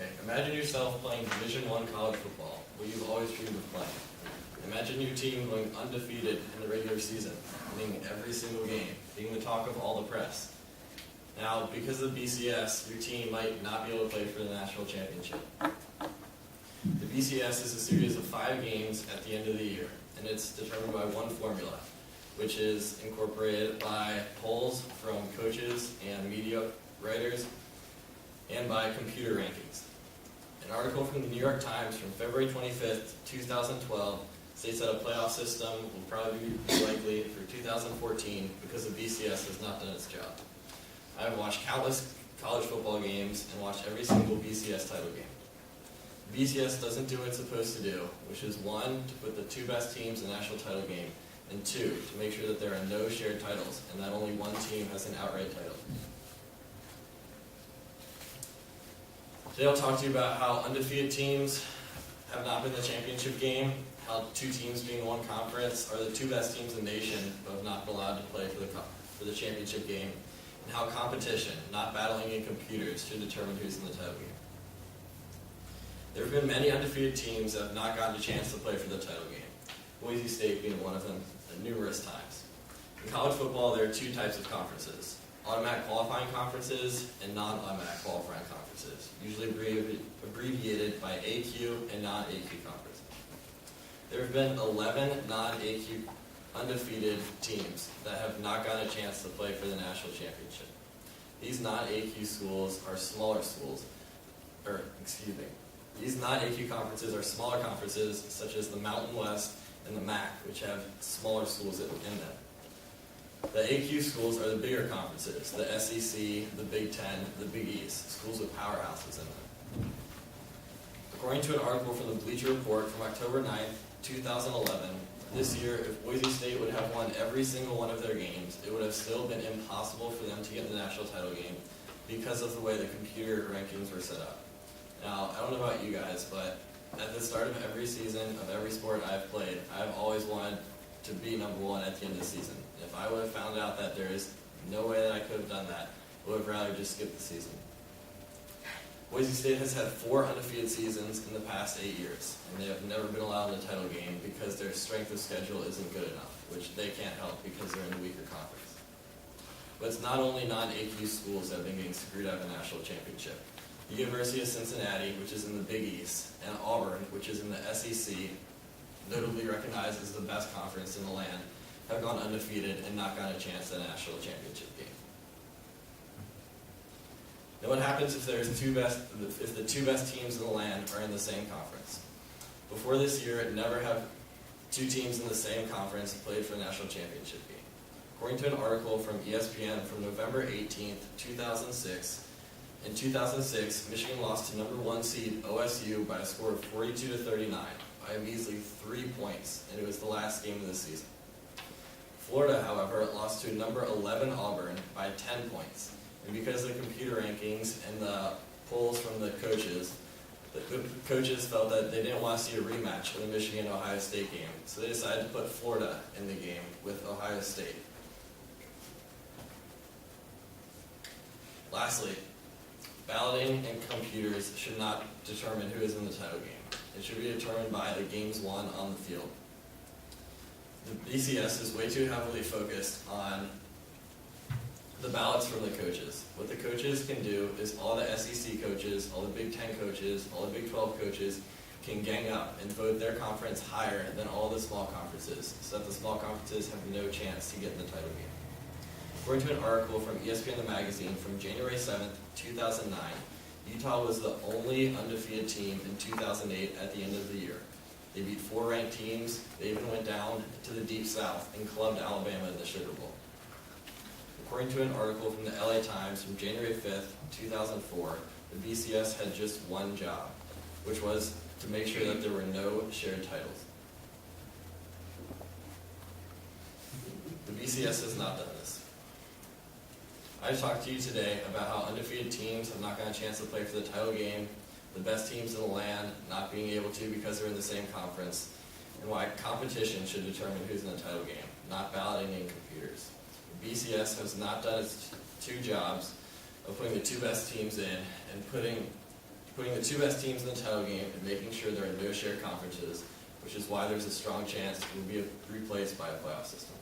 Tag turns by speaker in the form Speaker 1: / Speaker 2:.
Speaker 1: Okay, imagine yourself playing Division I college football, what you've always dreamed of playing. Imagine your team going undefeated in the regular season, winning every single game, being the talk of all the press. Now, because of BCS, your team might not be able to play for the national championship. The BCS is a series of 5 games at the end of the year, and it's determined by one formula, which is incorporated by polls from coaches and media writers, and by computer rankings. An article from the New York Times from February 25th, 2012 states that a playoff system will probably be likely for 2014 because the BCS has not done its job. I've watched countless college football games and watched every single BCS title game. BCS doesn't do what it's supposed to do, which is 1, to put the 2 best teams in the national title game, and 2, to make sure that there are no shared titles and that only one team has an outright title. Today I'll talk to you about how undefeated teams have not been in the championship game, how 2 teams being in one conference are the 2 best teams in the nation but have not been allowed to play for the championship game, and how competition, not battling in computers, should determine who's in the title game. There have been many undefeated teams that have not gotten a chance to play for the title game, Boise State being one of them numerous times. In college football, there are 2 types of conferences: automatic qualifying conferences and non-automatic qualifying conferences, usually abbreviated by AQ and non-AQ conferences. There have been 11 non-AQ undefeated teams that have not gotten a chance to play for the national championship. These non-AQ schools are smaller schools, these non-AQ conferences are smaller conferences such as the Mountain West and the MAC, which have smaller schools in them. The AQ schools are the bigger conferences, the SEC, the Big Ten, the Big East, schools with powerhouses in them. According to an article from the Bleacher Report from October 9th, 2011, this year, if Boise State would have won every single one of their games, it would have still been impossible for them to get the national title game because of the way the computer rankings were set up. Now, I don't know about you guys, but at the start of every season of every sport I've played, I've always wanted to be number 1 at the end of the season. If I would have found out that there is no way that I could have done that, I would have rather just skipped the season. Boise State has had 4 undefeated seasons in the past 8 years, and they have never been allowed in the title game because their strength of schedule isn't good enough, which they can't help because they're in a weaker conference. But it's not only non-AQ schools that have been getting screwed out of the national championship. The University of Cincinnati, which is in the Big East, and Auburn, which is in the SEC, notably recognized as the best conference in the land, have gone undefeated and not gotten a chance at a national championship game. Now, what happens if the 2 best teams in the land are in the same conference? Before this year, never have 2 teams in the same conference played for the national championship game. According to an article from ESPN from November 18th, 2006, in 2006, Michigan lost to number 1 seed OSU by a score of 42-39, by a measly 3 points, and it was the last game of the season. Florida, however, lost to number 11 Auburn by 10 points. And because of the computer rankings and the polls from the coaches felt that they didn't want to see a rematch of the Michigan-Ohio State game, so they decided to put Florida in the game with Ohio State. Lastly, balloting and computers should not determine who is in the title game. It should be determined by the games won on the field. The BCS is way too heavily focused on the ballots from the coaches. What the coaches can do is all the SEC coaches, all the Big Ten coaches, all the Big 12 coaches can gang up and vote their conference higher than all the small conferences, so that the small conferences have no chance to get in the title game. According to an article from ESPN The Magazine from January 7th, 2009, Utah was the only undefeated team in 2008 at the end of the year. They beat 4 ranked teams. They even went down to the Deep South and clubbed Alabama in the Sugar Bowl. According to an article from the LA Times from January 5th, 2004, the BCS had just one job, which was to make sure that there were no shared titles. The BCS has not done this. I talked to you today about how undefeated teams have not gotten a chance to play for the title game, the best teams in the land not being able to because they're in the same conference, and why competition should determine who's in the title game, not balloting in computers. The BCS has not done its 2 jobs of putting the 2 best teams in and putting putting the two best teams in the title game and making sure there are no shared conferences, which is why there's a strong chance it will be replaced by a playoff system.